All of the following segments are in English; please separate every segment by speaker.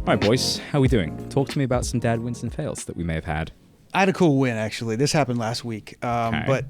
Speaker 1: All right, boys, how are we doing? Talk to me about some dad wins and fails that we may have had.
Speaker 2: I had a cool win, actually. This happened last week.
Speaker 1: Okay.
Speaker 2: But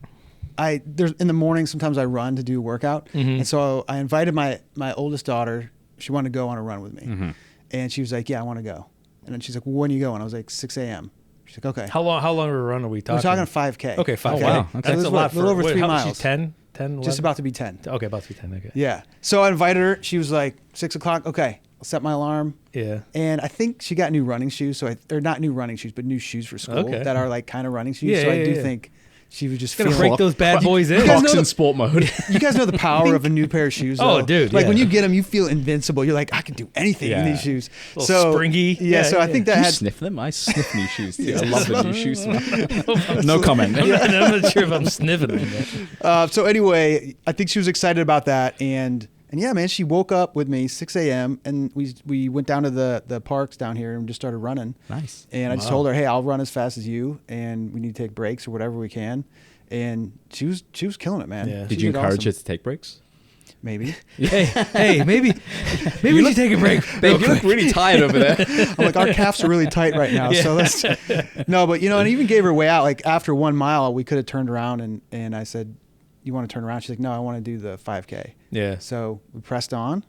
Speaker 2: there's in the morning, sometimes I run to do a workout.
Speaker 3: Mm-hmm.
Speaker 2: And so I invited my oldest daughter. She wanted to go on a run with me.
Speaker 1: Mm-hmm.
Speaker 2: And she was like, yeah, I want to go. And then she's like, well, when are you going? I was like, 6 a.m. She's like, okay.
Speaker 3: How long of a run are we talking?
Speaker 2: We're talking 5K.
Speaker 3: Okay, 5K.
Speaker 1: Oh, wow. Okay.
Speaker 3: That's
Speaker 2: So
Speaker 3: a lot.
Speaker 2: a little over 3
Speaker 3: how old is
Speaker 2: miles.
Speaker 3: she, 10? 10, 11?
Speaker 2: Just about to be 10.
Speaker 3: Okay, about to be 10. Okay.
Speaker 2: Yeah. So I invited her. She was like, 6 o'clock. Okay. I'll set my alarm.
Speaker 3: Yeah.
Speaker 2: And I think she got new running shoes. Or not new running shoes, but new shoes for school
Speaker 3: Okay.
Speaker 2: that are like kind of running shoes.
Speaker 3: Yeah,
Speaker 2: so I
Speaker 3: yeah,
Speaker 2: do
Speaker 3: yeah.
Speaker 2: think she was just
Speaker 3: Gonna
Speaker 2: feeling
Speaker 3: break those bad boys in.
Speaker 2: guys know
Speaker 1: Crocs in
Speaker 2: the-
Speaker 1: sport mode.
Speaker 2: You guys know the power of a new pair of shoes.
Speaker 3: Oh,
Speaker 2: though.
Speaker 3: dude,
Speaker 2: Like
Speaker 3: yeah.
Speaker 2: when you get them, you feel invincible. You're like, I can do anything in
Speaker 1: Yeah.
Speaker 2: these shoes.
Speaker 3: A little springy.
Speaker 2: Yeah. So I think that
Speaker 1: You
Speaker 2: had.
Speaker 1: sniff them? I sniff new shoes too. I
Speaker 2: Yeah.
Speaker 1: love the new shoes smell. No comment.
Speaker 3: I'm not sure if I'm sniffing them.
Speaker 2: So anyway, I think she was excited about that, and yeah, man, she woke up with me 6 a.m. and we went down to the parks down here and just started running.
Speaker 1: Nice.
Speaker 2: And I just told her, hey, I'll run as fast as you, and we need to take breaks or whatever we can. And she was killing it, man.
Speaker 3: Yeah.
Speaker 2: She
Speaker 1: Did you encourage
Speaker 2: awesome.
Speaker 1: her to take breaks?
Speaker 2: Maybe.
Speaker 3: hey, maybe we should take a break.
Speaker 1: Babe, you look really tired over there.
Speaker 2: I'm like, our calves are really tight right now. So let's no, but and I even gave her a way out. Like after 1 mile, we could have turned around and I said, you want to turn around? She's like, no, I want to do the 5K.
Speaker 3: Yeah.
Speaker 2: So we pressed on.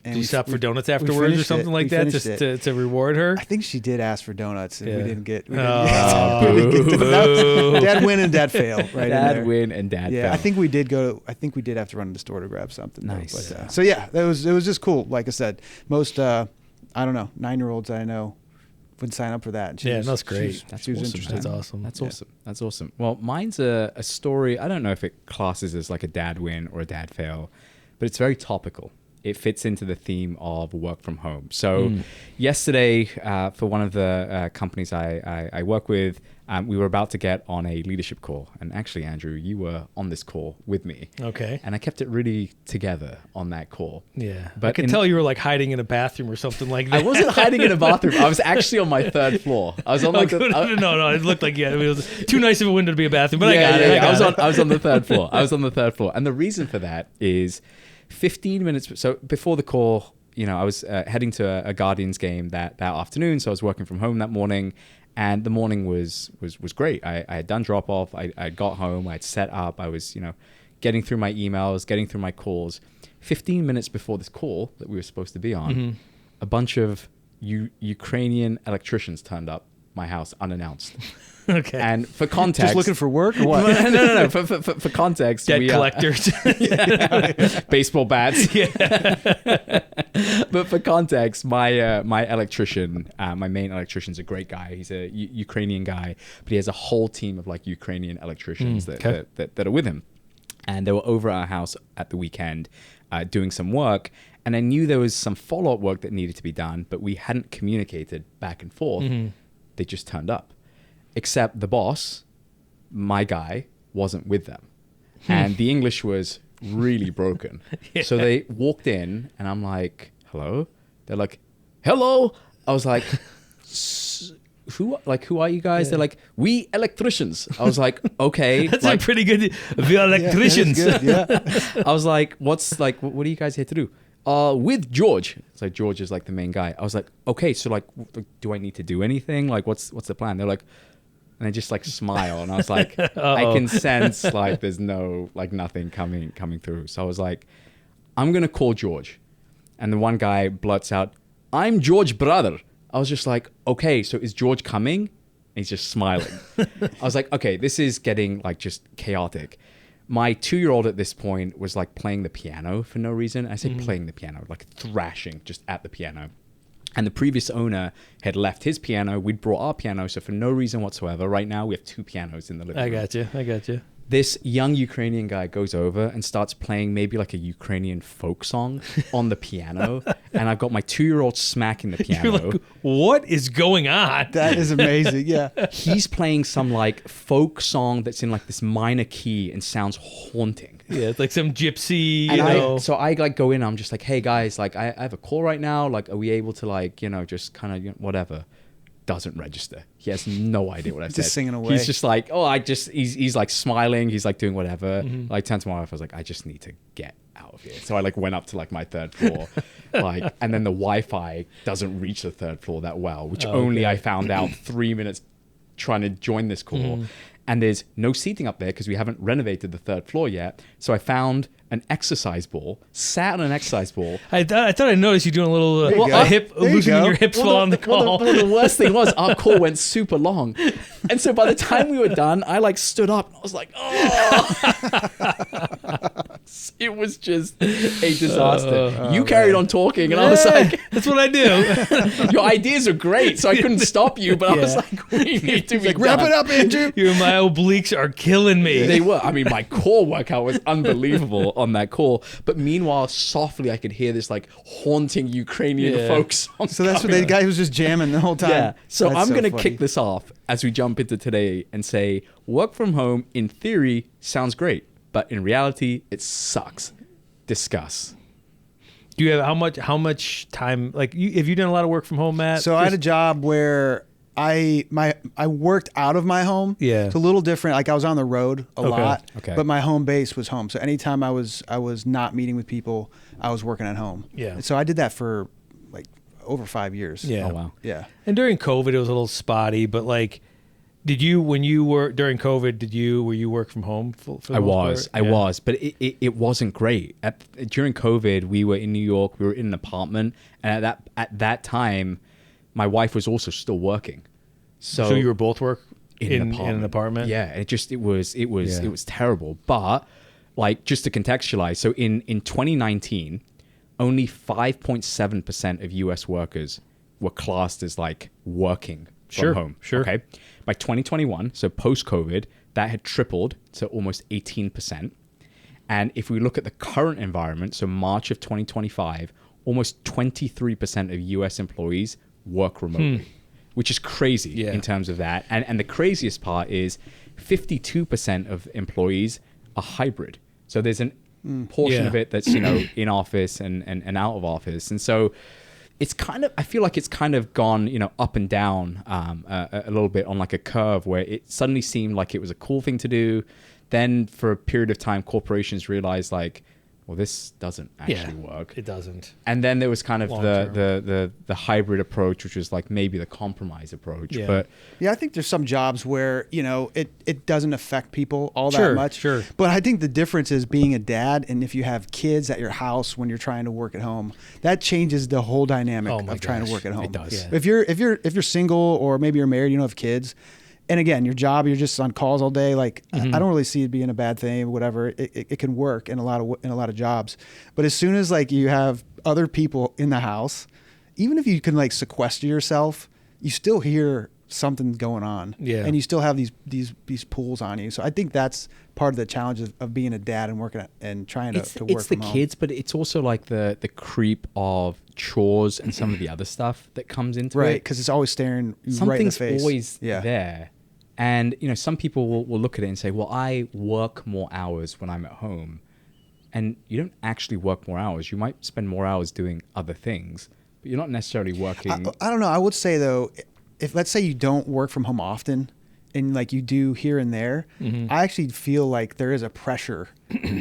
Speaker 2: And
Speaker 3: Did you
Speaker 2: we-
Speaker 3: stop for
Speaker 2: we-
Speaker 3: donuts
Speaker 2: we
Speaker 3: afterwards or
Speaker 2: finished
Speaker 3: something
Speaker 2: it.
Speaker 3: like
Speaker 2: We
Speaker 3: that
Speaker 2: finished
Speaker 3: just
Speaker 2: it.
Speaker 3: to reward her?
Speaker 2: I think she did ask for donuts and
Speaker 3: Yeah.
Speaker 2: we didn't get. We
Speaker 3: Oh.
Speaker 2: didn't get to that was dad win and dad fail right in
Speaker 1: Dad
Speaker 2: there.
Speaker 1: win and dad
Speaker 2: Yeah,
Speaker 1: fail.
Speaker 2: I think we did go. I think we did have to run to the store to grab something. though.
Speaker 1: Nice.
Speaker 2: But, so yeah, it was just cool. Like I said, most I don't know 9-year-olds that I know would sign up for that. And she
Speaker 3: Yeah,
Speaker 2: was,
Speaker 3: that's great.
Speaker 2: She was,
Speaker 1: That's
Speaker 2: she was
Speaker 1: awesome.
Speaker 2: interested.
Speaker 3: That's awesome.
Speaker 1: That's
Speaker 2: Yeah.
Speaker 1: awesome. That's awesome. Well, mine's a story. I don't know if it classes as like a dad win or a dad fail, but it's very topical. It fits into the theme of work from home. So yesterday, for one of the companies I work with, we were about to get on a leadership call. And actually, Andrew, you were on this call with me.
Speaker 3: Okay.
Speaker 1: And I kept it really together on that call.
Speaker 3: Yeah.
Speaker 1: But
Speaker 3: I could
Speaker 1: in-
Speaker 3: tell you were like hiding in a bathroom or something like that.
Speaker 1: I wasn't hiding in a bathroom. I was actually on my third floor. I was on like the,
Speaker 3: no, it looked like it was too nice of a window to be a bathroom, but I got it.
Speaker 1: I was on the third floor. I was on the third floor, and the reason for that is 15 minutes. So before the call, I was heading to a Guardians game that afternoon. So I was working from home that morning, and the morning was great. I had done drop off. I got home. I'd set up. I was getting through my emails, getting through my calls. 15 minutes before this call that we were supposed to be on, a bunch of Ukrainian electricians turned up my house unannounced.
Speaker 3: Okay.
Speaker 1: And for context,
Speaker 2: Just looking for work or what?
Speaker 1: no. For context,
Speaker 3: Debt
Speaker 1: we
Speaker 3: collectors.
Speaker 1: baseball bats.
Speaker 3: Yeah.
Speaker 1: But for context, my electrician, my main electrician's a great guy. He's a Ukrainian guy, but he has a whole team of like Ukrainian electricians that are with him, and they were over at our house at the weekend doing some work. And I knew there was some follow-up work that needed to be done, but we hadn't communicated back and forth. They just turned up. Except the boss, my guy, wasn't with them. And the English was really broken.
Speaker 3: Yeah.
Speaker 1: So they walked in and I'm like, hello? They're like, hello? I was like, who are you guys?
Speaker 3: Yeah.
Speaker 1: They're like, we electricians. I was like, okay.
Speaker 3: That's
Speaker 1: like,
Speaker 3: a pretty good. We are electricians.
Speaker 2: Yeah, that is good. Yeah.
Speaker 1: I was like, what are you guys here to do? With George. It's like George is like the main guy. I was like, okay, so like, do I need to do anything? Like, what's the plan? They're like, and they just like smile, and I was like, I can sense like there's nothing coming through. So I was like, I'm gonna call George, and the one guy blurts out, "I'm George, brother." I was just like, okay, so is George coming? And he's just smiling. I was like, okay, this is getting like just chaotic. My 2-year-old at this point was like playing the piano for no reason. I say playing the piano, like thrashing just at the piano. And the previous owner had left his piano. We'd brought our piano. So for no reason whatsoever, right now we have 2 pianos in the living room.
Speaker 3: I got you.
Speaker 1: This young Ukrainian guy goes over and starts playing maybe like a Ukrainian folk song on the piano. And I've got my 2-year-old smacking the piano.
Speaker 3: You're like, what is going on?
Speaker 2: That is amazing. Yeah.
Speaker 1: He's playing some like folk song that's in like this minor key and sounds haunting.
Speaker 3: Yeah, it's like some gypsy,
Speaker 1: And so I like go in, I'm just like, hey guys, like I have a call right now. Like, are we able to like, just kind of whatever. Doesn't register. He has no idea what I said.
Speaker 2: Just singing away.
Speaker 1: He's just like, he's like smiling. He's like doing whatever. Like turned to my wife, I was like, I just need to get out of here. So I like went up to like my third floor. Like, and then the Wi-Fi doesn't reach the third floor that well, which
Speaker 3: Oh,
Speaker 1: only
Speaker 3: okay.
Speaker 1: I found out 3 minutes trying to join this call. And there's no seating up there because we haven't renovated the third floor yet. So I found an exercise ball, sat on an exercise ball.
Speaker 3: I thought I noticed you doing a little
Speaker 2: There you go.
Speaker 3: hip,
Speaker 2: There you
Speaker 3: loosening
Speaker 2: go.
Speaker 3: your hips while on the call.
Speaker 1: Well, the worst thing was our call went super long. And so by the time we were done, I like stood up and I was like, oh. It was just a disaster. You carried on talking and I was like,
Speaker 3: That's what I do.
Speaker 1: your ideas are great. So I couldn't stop you, but I was
Speaker 3: Yeah.
Speaker 1: like, we need to be
Speaker 2: Like, wrap
Speaker 1: done.
Speaker 2: it up, Andrew.
Speaker 3: My obliques are killing me.
Speaker 1: They were. I mean, my core workout was unbelievable on that call. But meanwhile, softly, I could hear this like haunting Ukrainian
Speaker 3: Yeah.
Speaker 1: folk song.
Speaker 2: So that's what the guy was just jamming the whole time.
Speaker 1: Yeah. So
Speaker 2: That's
Speaker 1: I'm going to
Speaker 2: funny.
Speaker 1: kick this off as we jump into today and say work from home in theory sounds great, but in reality, it sucks. Discuss.
Speaker 3: Do you have how much time? Like, have you done a lot of work from home, Matt?
Speaker 2: So I had a job where I worked out of my home.
Speaker 3: Yeah.
Speaker 2: It's a little different. Like I was on the road a lot,
Speaker 1: Okay.
Speaker 2: but my home base was home. So anytime I was not meeting with people, I was working at home.
Speaker 3: Yeah.
Speaker 2: And so I did that for like over 5 years.
Speaker 3: Yeah.
Speaker 1: Oh, wow.
Speaker 2: Yeah.
Speaker 3: And during COVID, it was a little spotty, but like, when you were during COVID, were you work from home? For the
Speaker 1: I
Speaker 3: most part?
Speaker 1: was, but it wasn't great. During COVID, we were in New York. We were in an apartment, and at that time, my wife was also still working.
Speaker 3: So you were both work in
Speaker 1: an
Speaker 3: an apartment.
Speaker 1: Yeah, it was
Speaker 3: Yeah.
Speaker 1: terrible. But like just to contextualize, so in 2019, only 5.7% of US workers were classed as like working
Speaker 3: Sure,
Speaker 1: from home.
Speaker 3: sure.
Speaker 1: Okay. By 2021, so post-COVID, that had tripled to almost 18%. And if we look at the current environment, so March of 2025, almost 23% of US employees work remotely, which is crazy
Speaker 3: Yeah.
Speaker 1: in terms of that. And the craziest part is 52% of employees are hybrid. So there's an portion
Speaker 3: Yeah.
Speaker 1: of it that's, in office and out of office. And so it's kind of, I feel like it's kind of gone, up and down a little bit on like a curve where it suddenly seemed like it was a cool thing to do. Then for a period of time, corporations realized like, well, this doesn't actually work.
Speaker 3: It doesn't.
Speaker 1: And then there was kind of
Speaker 3: Long
Speaker 1: the hybrid approach, which was like maybe the compromise approach.
Speaker 3: Yeah.
Speaker 1: But
Speaker 2: Yeah, I think there's some jobs where, it doesn't affect people all
Speaker 3: Sure,
Speaker 2: that much.
Speaker 3: sure.
Speaker 2: But I think the difference is being a dad, and if you have kids at your house when you're trying to work at home, that changes the whole dynamic
Speaker 3: Oh my
Speaker 2: of trying
Speaker 3: gosh,
Speaker 2: to work at home.
Speaker 1: it does.
Speaker 3: Yeah.
Speaker 2: If you're single or maybe you're married, you don't have kids, and again, your job, you're just on calls all day. Like
Speaker 3: Mm-hmm.
Speaker 2: I don't really see it being a bad thing. Whatever, it can work in a lot of jobs. But as soon as like you have other people in the house, even if you can like sequester yourself, you still hear something going on.
Speaker 3: Yeah.
Speaker 2: And you still have these pulls on you. So I think that's part of the challenge of being a dad and working and trying to work
Speaker 1: it's the
Speaker 2: from home.
Speaker 1: kids, but it's also like the creep of chores and some of the other stuff that comes into
Speaker 2: Right,
Speaker 1: it.
Speaker 2: because it's always staring you right in the
Speaker 1: Something's
Speaker 2: face.
Speaker 1: always
Speaker 2: Yeah.
Speaker 1: there. And, some people will look at it and say, well, I work more hours when I'm at home. And you don't actually work more hours. You might spend more hours doing other things, but you're not necessarily working.
Speaker 2: I don't know. I would say though, if let's say you don't work from home often, and like you do here and there,
Speaker 3: Mm-hmm.
Speaker 2: I actually feel like there is a pressure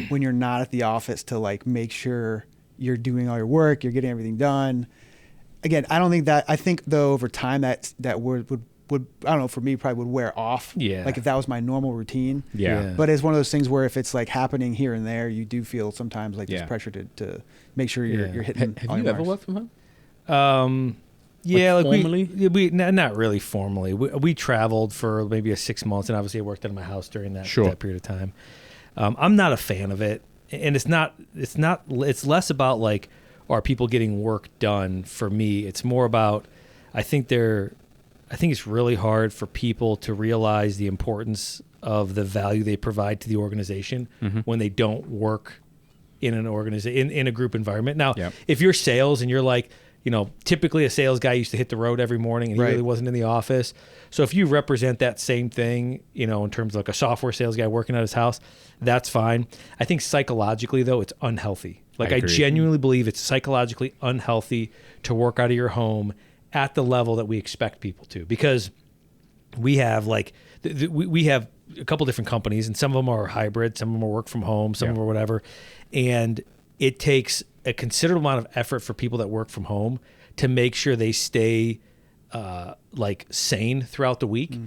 Speaker 2: when you're not at the office to like make sure you're doing all your work, you're getting everything done. Again, I don't think that. I think though over time that would I don't know, for me probably would wear off.
Speaker 3: Yeah.
Speaker 2: Like if that was my normal routine.
Speaker 1: Yeah.
Speaker 2: But it's one of those things where if it's like happening here and there, you do feel sometimes like
Speaker 1: Yeah.
Speaker 2: there's pressure to make sure you're
Speaker 3: Yeah.
Speaker 2: hitting. all
Speaker 1: Have you
Speaker 2: your
Speaker 1: ever
Speaker 2: marks.
Speaker 1: worked from home?
Speaker 3: Yeah, like
Speaker 1: formally?
Speaker 3: we not really formally. We traveled for maybe 6 months, and obviously I worked out of my house during that period of time. I'm not a fan of it, and it's less about like are people getting work done for me. It's more about I think it's really hard for people to realize the importance of the value they provide to the organization when they don't work in an organization in a group environment. Now,
Speaker 1: Yep.
Speaker 3: if you're sales and you're like, typically a sales guy used to hit the road every morning and he
Speaker 2: Right.
Speaker 3: really wasn't in the office. So if you represent that same thing, in terms of like a software sales guy working at his house, that's fine. I think psychologically though, it's unhealthy. Like I
Speaker 1: agree.
Speaker 3: genuinely believe it's psychologically unhealthy to work out of your home at the level that we expect people to, because we have like we have a couple different companies, and some of them are hybrid, some of them are work from home, some of them are whatever. And it takes a considerable amount of effort for people that work from home to make sure they stay like sane throughout the week.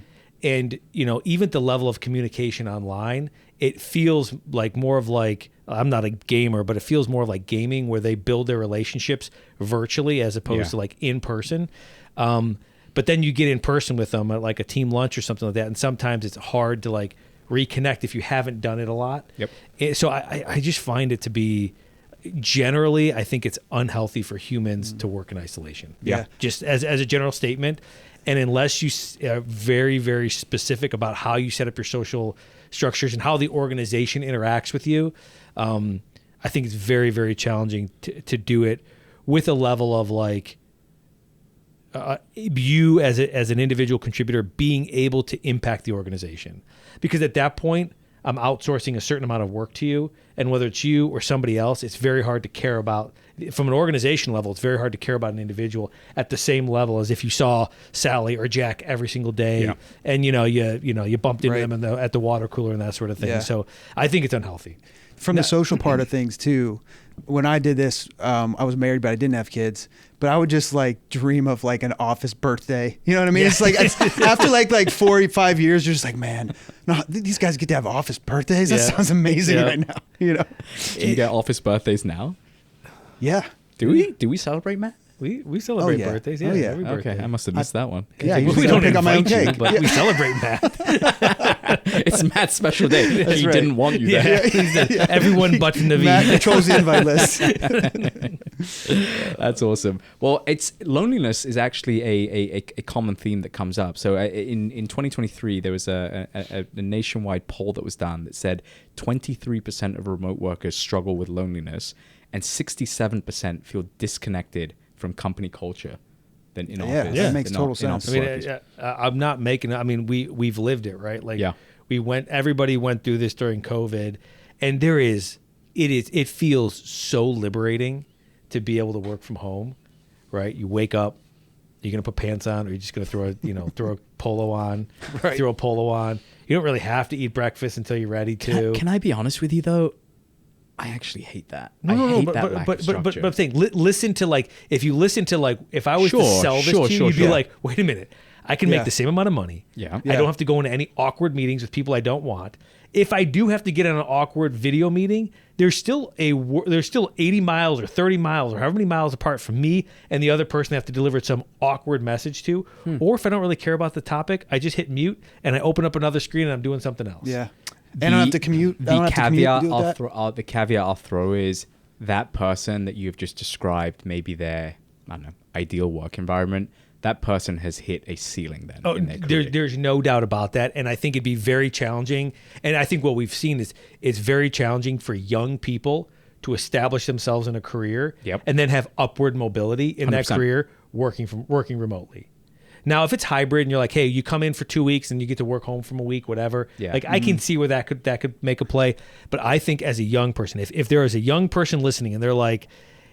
Speaker 3: And, you know, even the level of communication online, it feels like more of like, I'm not a gamer, but it feels more like gaming where they build their relationships virtually as opposed to like in person. But then you get in person with them at like a team lunch or something like that. And sometimes it's hard to like reconnect if you haven't done it a lot. So I just find it to be, generally, I think it's unhealthy for humans to work in isolation. Just as a general statement. And unless you are very, very specific about how you set up your social structures and how the organization interacts with you, I think it's very, very challenging to do it with a level of like you as an individual contributor being able to impact the organization. Because at that point, I'm outsourcing a certain amount of work to you, and whether it's you or somebody else, it's very hard to care about. From an organization level, it's very hard to care about an individual at the same level as if you saw Sally or Jack every single day, and you bumped into them at the water cooler and that sort of thing. So I think it's unhealthy.
Speaker 2: From the social part of things too, when I did this, I was married, but I didn't have kids. But I would just like dream of like an office birthday. You know what I mean? It's like after like 4 or 5 years, you're just like, man, no, these guys get to have office birthdays. That sounds amazing right now. You know?
Speaker 1: Do you get office birthdays now?
Speaker 2: Yeah.
Speaker 1: Do we? Do we celebrate, Matt?
Speaker 3: We celebrate birthdays. Yeah, every birthday.
Speaker 1: Okay, I must have missed that one.
Speaker 2: Yeah,
Speaker 3: we don't
Speaker 2: pick on my own
Speaker 3: invite you,
Speaker 2: cake,
Speaker 3: but we celebrate Matt.
Speaker 1: It's Matt's special day. He
Speaker 2: right.
Speaker 1: didn't want you there.
Speaker 3: Everyone but Naveed.
Speaker 2: Matt controls the invite list.
Speaker 1: That's awesome. Well, loneliness is actually a common theme that comes up. So in 2023, there was a nationwide poll that was done that said 23% of remote workers struggle with loneliness, and 67% feel disconnected from company culture than in office.
Speaker 2: Yeah, that makes total sense.
Speaker 3: I mean, I'm not making. I mean, we've lived it, right? Like, everybody went through this during COVID, and it feels so liberating to be able to work from home, right? You wake up, you're gonna put pants on, or you're just gonna throw a polo on, throw a polo on. You don't really have to eat breakfast until you're ready to.
Speaker 1: Can I be honest with you though? I actually hate that. I hate that lack of structure.
Speaker 3: But I'm saying, listen to like, if you listen to like, if I was to sell this to you, you'd be like, wait a minute, I can make the same amount of money. I don't have to go into any awkward meetings with people I don't want. If I do have to get in an awkward video meeting, there's still 80 miles or 30 miles or however many miles apart from me and the other person I have to deliver some awkward message to. Or if I don't really care about the topic, I just hit mute and I open up another screen and I'm doing something else.
Speaker 2: And I don't have to commute.
Speaker 1: The caveat I'll throw is that person that you've just described, maybe their, I don't know, ideal work environment, that person has hit a ceiling then in their career.
Speaker 3: There's no doubt about that. And I think it'd be very challenging. And I think what we've seen is it's very challenging for young people to establish themselves in a career and then have upward mobility in 100%. That career working remotely. Now, if it's hybrid and you're like, hey, you come in for 2 weeks and you get to work home from a week, whatever. Like I can see where that could make a play. But I think as a young person, if there is a young person listening and they're like,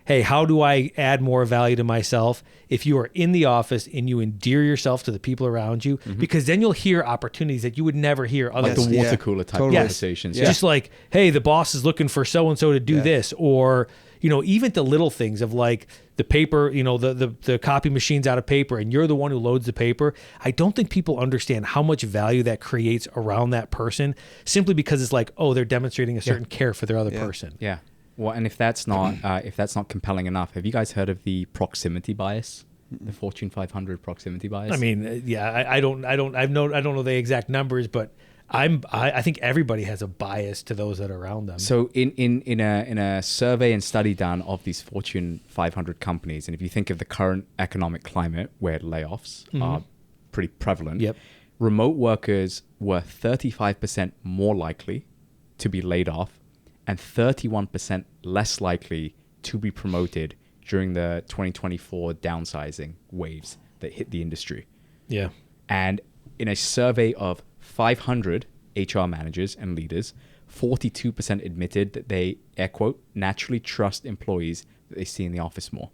Speaker 3: hey, how do I add more value to myself? If you are in the office and you endear yourself to the people around you, because then you'll hear opportunities that you would never hear otherwise.
Speaker 1: Like the water cooler type conversations.
Speaker 3: Just like, hey, the boss is looking for so-and-so to do this, or, you know, even the little things of like the paper, you know, the copy machine's out of paper and you're the one who loads the paper. I don't think people understand how much value that creates around that person simply because it's like, oh, they're demonstrating a certain care for their other person.
Speaker 1: Well, and if that's not compelling enough, have you guys heard of the proximity bias? The Fortune 500 proximity bias? I
Speaker 3: mean, I don't know the exact numbers, but I think everybody has a bias to those that are around them.
Speaker 1: So in a survey and study done of these Fortune 500 companies, and if you think of the current economic climate where layoffs are pretty prevalent, remote workers were 35% more likely to be laid off and 31% less likely to be promoted during the 2024 downsizing waves that hit the industry. And in a survey of 500 HR managers and leaders, 42% admitted that they, air quote, naturally trust employees that they see in the office more.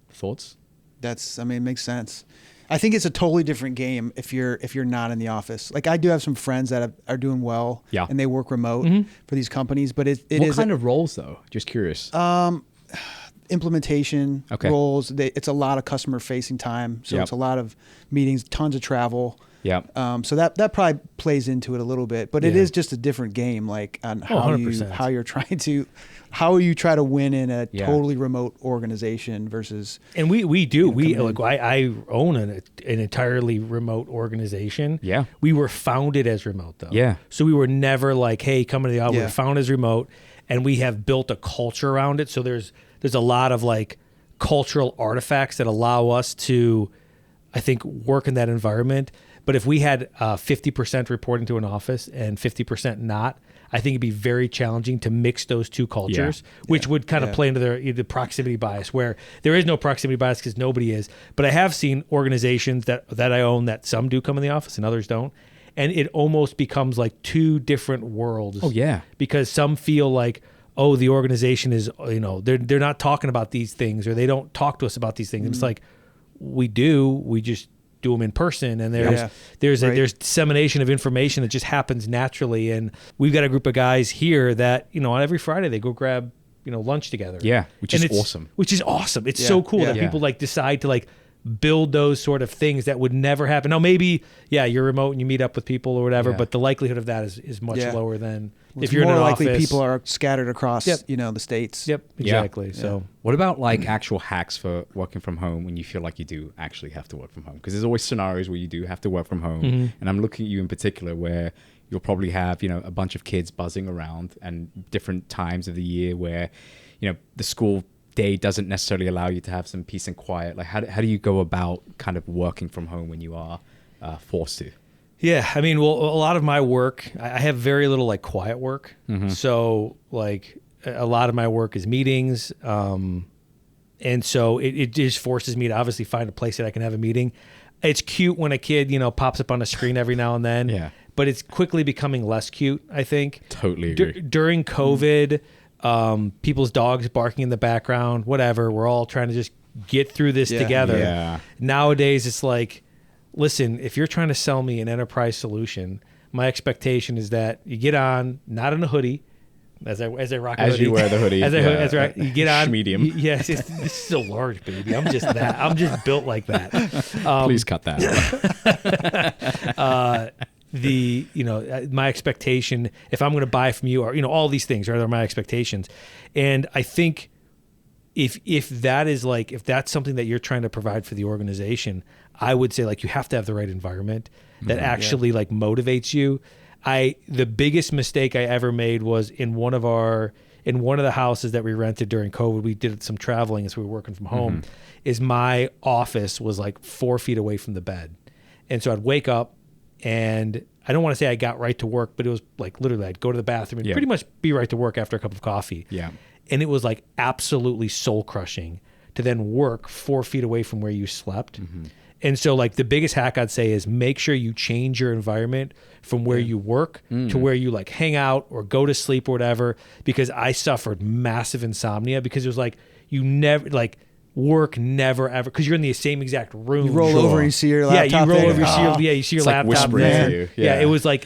Speaker 1: Thoughts?
Speaker 2: I mean, it makes sense. I think it's a totally different game if you're not in the office. Like I do have some friends that are doing well, and they work remote for these companies. But it
Speaker 1: what
Speaker 2: is
Speaker 1: kind of roles though? Just curious.
Speaker 2: Implementation roles. It's a lot of customer facing time, so it's a lot of meetings, tons of travel.
Speaker 1: Yeah.
Speaker 2: So that probably plays into it a little bit, but it is just a different game, like on how you try to win in a totally remote organization versus.
Speaker 3: And we I own an entirely remote organization.
Speaker 1: Yeah.
Speaker 3: We were founded as remote though.
Speaker 1: Yeah.
Speaker 3: So we were never like, hey, come into the office. We were founded as remote, and we have built a culture around it. So there's a lot of like cultural artifacts that allow us to, I think, work in that environment. But if we had 50% reporting to an office and 50% not, I think it'd be very challenging to mix those two cultures, which would kind of play into the proximity bias, where there is no proximity bias because nobody is. But I have seen organizations that I own that some do come in the office and others don't. And it almost becomes like two different worlds.
Speaker 1: Oh, yeah.
Speaker 3: Because some feel like, oh, the organization is, they're not talking about these things, or they don't talk to us about these things. And it's like, we just do them in person, and there's dissemination of information that just happens naturally. And we've got a group of guys here that on every Friday they go grab lunch together.
Speaker 1: Yeah, which is awesome.
Speaker 3: It's so cool that people like decide to like build those sort of things that would never happen. Now maybe you're remote and you meet up with people or whatever, but the likelihood of that is much lower than if you're in an office.
Speaker 2: More likely people are scattered across the states.
Speaker 3: Yep, exactly. Yeah. So
Speaker 1: what about like actual hacks for working from home when you feel like you do actually have to work from home? Because there's always scenarios where you do have to work from home, and I'm looking at you in particular where you'll probably have a bunch of kids buzzing around, and different times of the year where the school day doesn't necessarily allow you to have some peace and quiet. Like how do you go about kind of working from home when you are forced to?
Speaker 3: Yeah, I mean, well, a lot of my work, I have very little like quiet work. So like a lot of my work is meetings. And so it just forces me to obviously find a place that I can have a meeting. It's cute when a kid, pops up on a screen every now and then, but it's quickly becoming less cute, I think.
Speaker 1: Totally agree.
Speaker 3: During COVID, people's dogs barking in the background, whatever. We're all trying to just get through this together. Yeah. Nowadays, it's like, listen, if you're trying to sell me an enterprise solution, my expectation is that you get on, not in a hoodie, as I rock a hoodie.
Speaker 1: As you wear the hoodie.
Speaker 3: As you get on.
Speaker 1: Medium.
Speaker 3: Yes, this is so large, baby. I'm just that. I'm just built like that.
Speaker 1: Please cut that.
Speaker 3: My expectation, if I'm going to buy from you, or all these things are my expectations. And I think if that's something that you're trying to provide for the organization, I would say like you have to have the right environment that actually like motivates you. The biggest mistake I ever made was in one of the houses that we rented during COVID. We did some traveling as we were working from home. Is my office was like 4 feet away from the bed, and so I'd wake up. And I don't want to say I got right to work, but it was like literally I'd go to the bathroom and pretty much be right to work after a cup of coffee. Yeah. And it was like absolutely soul crushing to then work 4 feet away from where you slept. And so like the biggest hack I'd say is make sure you change your environment from where you work to where you like hang out or go to sleep or whatever, because I suffered massive insomnia because it was like you never like work never ever, because you're in the same exact room.
Speaker 2: You roll over, you see your laptop.
Speaker 3: Yeah, you roll over, you see your laptop there.
Speaker 1: You.
Speaker 3: Yeah, it was that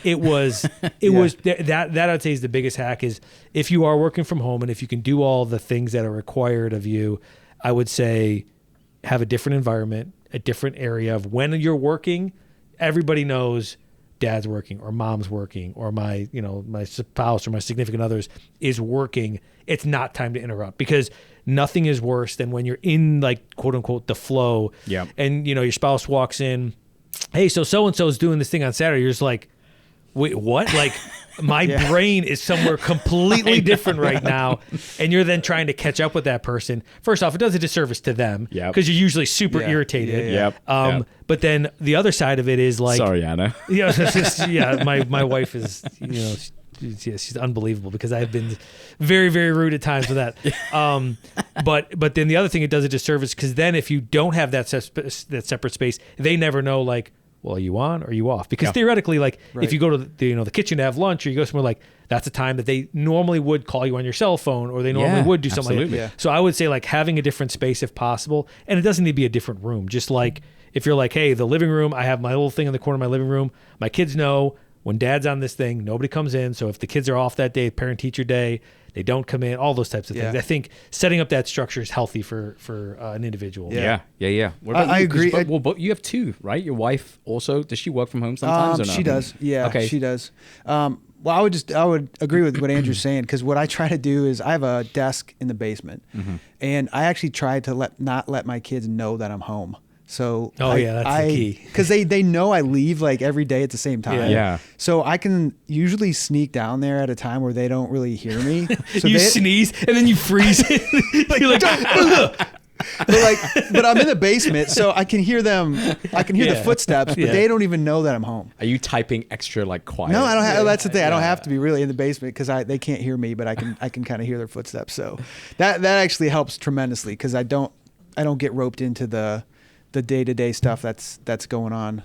Speaker 3: I'd say is the biggest hack is if you are working from home and if you can do all the things that are required of you, I would say have a different environment, a different area of when you're working. Everybody knows dad's working or mom's working or my spouse or my significant others is working. It's not time to interrupt, because nothing is worse than when you're in like quote unquote the flow. Yeah. And your spouse walks in, hey, so and so is doing this thing on Saturday. You're just like, wait, what? Like my brain is somewhere completely different right now. And you're then trying to catch up with that person. First off, it does a disservice to them because you're usually super irritated. But then the other side of it is like,
Speaker 1: sorry, Anna.
Speaker 3: My wife is, she's unbelievable because I've been very, very rude at times with that. But then the other thing it does a disservice, because then if you don't have that separate space, they never know like well, are you on or are you off? Because
Speaker 1: Yeah.
Speaker 3: theoretically, like
Speaker 2: Right.
Speaker 3: if you go to the kitchen to have lunch or you go somewhere, like that's a time that they normally would call you on your cell phone or they normally
Speaker 1: Yeah,
Speaker 3: would do something
Speaker 1: absolutely.
Speaker 3: like that.
Speaker 2: Yeah.
Speaker 3: So I would say like having a different space if possible. And it doesn't need to be a different room. Just like if you're like, hey, the living room, I have my little thing in the corner of my living room. My kids know when dad's on this thing, nobody comes in. So if the kids are off that day, parent teacher day, they don't come in, all those types of things.
Speaker 2: Yeah.
Speaker 3: I think setting up that structure is healthy for an individual.
Speaker 2: Yeah.
Speaker 1: Yeah. What
Speaker 2: I
Speaker 1: you?
Speaker 2: agree.
Speaker 1: Well, but you have two, right? Your wife also, does she work from home sometimes or no?
Speaker 2: She does. Yeah,
Speaker 1: Okay.
Speaker 2: she does. Well, I would agree with what Andrew's saying, because what I try to do is I have a desk in the basement, and I actually try to not let my kids know that I'm home. So
Speaker 3: that's the key.
Speaker 2: because they know I leave like every day at the same time.
Speaker 1: Yeah.
Speaker 2: So I can usually sneak down there at a time where they don't really hear me. So
Speaker 3: You
Speaker 2: they,
Speaker 3: sneeze and then you freeze it. You're like, "Ugh."
Speaker 2: but I'm in the basement, so I can hear them. I can hear the
Speaker 3: Yeah.
Speaker 2: footsteps, but
Speaker 3: Yeah.
Speaker 2: they don't even know that I'm home.
Speaker 1: Are you typing extra like quiet?
Speaker 2: No, I don't have. That's the thing. I don't
Speaker 1: Yeah.
Speaker 2: have to be really in the basement because they can't hear me, but I can kind of hear their footsteps. So that actually helps tremendously because I don't get roped into the day-to-day stuff that's going on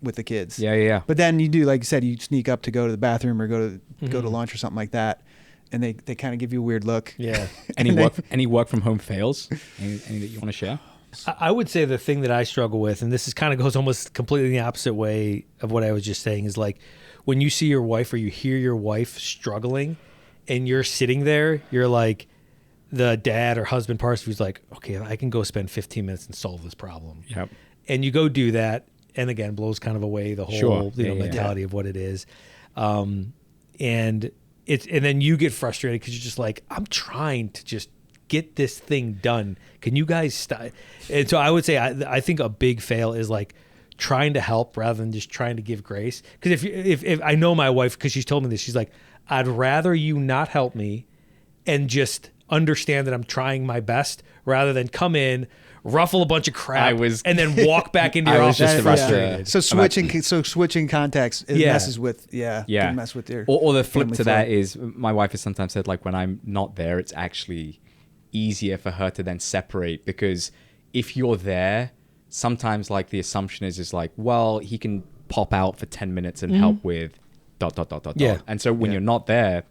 Speaker 2: with the kids.
Speaker 1: Yeah.
Speaker 2: But then you do, like you said, you sneak up to go to the bathroom or go to lunch or something like that, and they kind of give you a weird look.
Speaker 3: Yeah.
Speaker 1: Any work from home fails? Any that you want to share?
Speaker 3: I would say the thing that I struggle with, and this is kind of goes almost completely the opposite way of what I was just saying, is like when you see your wife or you hear your wife struggling and you're sitting there, you're like the dad or husband person who's like, okay, I can go spend 15 minutes and solve this problem.
Speaker 1: Yep.
Speaker 3: And you go do that. And again, blows kind of away the whole
Speaker 1: Sure. Yeah.
Speaker 3: mentality of what it is. And then you get frustrated because you're just like, I'm trying to just get this thing done. Can you guys stop? And so I would say, I think a big fail is like trying to help rather than just trying to give grace. Because if I know my wife, because she's told me this, she's like, I'd rather you not help me and just understand that I'm trying my best rather than come in, ruffle a bunch of crap, and then walk back into your
Speaker 1: I was
Speaker 3: office
Speaker 1: just
Speaker 3: frustrated.
Speaker 2: So switching contexts messes with can mess with your
Speaker 1: or the flip
Speaker 2: family
Speaker 1: to that
Speaker 2: flow.
Speaker 1: is my wife has sometimes said like when I'm not there, it's actually easier for her to then separate, because if you're there, sometimes like the assumption is like, well, he can pop out for 10 minutes and help with ...
Speaker 3: Yeah.
Speaker 1: And so when you're not there,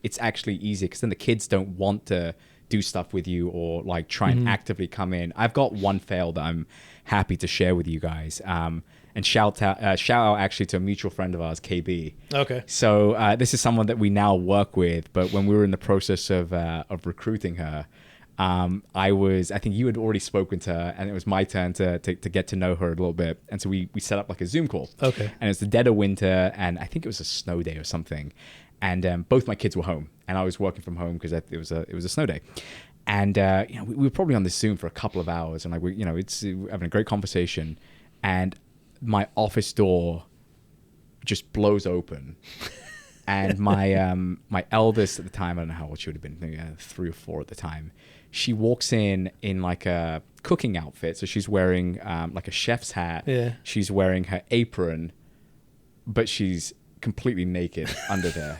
Speaker 1: it's actually easier because then the kids don't want to do stuff with you or like try and actively come in. I've got one fail that I'm happy to share with you guys. And shout out actually to a mutual friend of ours, KB.
Speaker 3: Okay.
Speaker 1: So this is someone that we now work with, but when we were in the process of recruiting her, I think you had already spoken to her, and it was my turn to get to know her a little bit. And so we set up like a Zoom call.
Speaker 3: Okay.
Speaker 1: And it's the dead of winter, and I think it was a snow day or something. And both my kids were home, and I was working from home because it was a snow day. And we were probably on this Zoom for a couple of hours, and we're having a great conversation, and my office door just blows open. And my eldest at the time, I don't know how old she would have been, maybe 3 or 4 at the time. She walks in like a cooking outfit, so she's wearing like a chef's hat.
Speaker 3: Yeah.
Speaker 1: She's wearing her apron, but she's completely naked under there.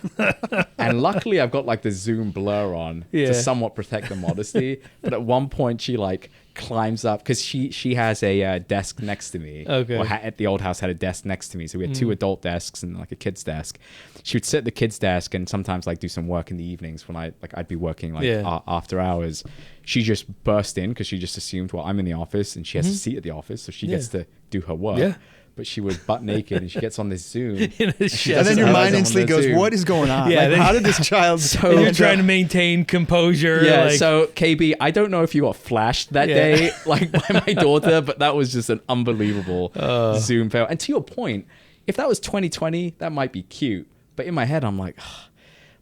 Speaker 1: And luckily I've got like the Zoom blur on to somewhat protect the modesty. But at one point she like climbs up because she has a desk next to me.
Speaker 3: Okay.
Speaker 1: Or at the old house had a desk next to me. So we had 2 adult desks and like a kid's desk. She would sit at the kid's desk and sometimes like do some work in the evenings when I'd be working like after hours. She just burst in because she just assumed, well, I'm in the office and she has a seat at the office, so she gets to do her work.
Speaker 3: Yeah.
Speaker 1: But she was butt naked and she gets on this Zoom.
Speaker 3: In a
Speaker 1: and
Speaker 3: chef.
Speaker 1: she
Speaker 2: And then
Speaker 1: doesn't
Speaker 2: your
Speaker 1: realize
Speaker 2: mind
Speaker 1: I'm on
Speaker 2: instantly
Speaker 1: the
Speaker 2: goes,
Speaker 1: Zoom.
Speaker 2: "What is going on?
Speaker 3: Yeah,
Speaker 2: Like, how did this child?"
Speaker 3: And you're trying to maintain composure.
Speaker 1: Yeah,
Speaker 3: like,
Speaker 1: so KB, I don't know if you got flashed that day like by my daughter, but that was just an unbelievable Zoom fail. And to your point, if that was 2020, that might be cute. But in my head, I'm like,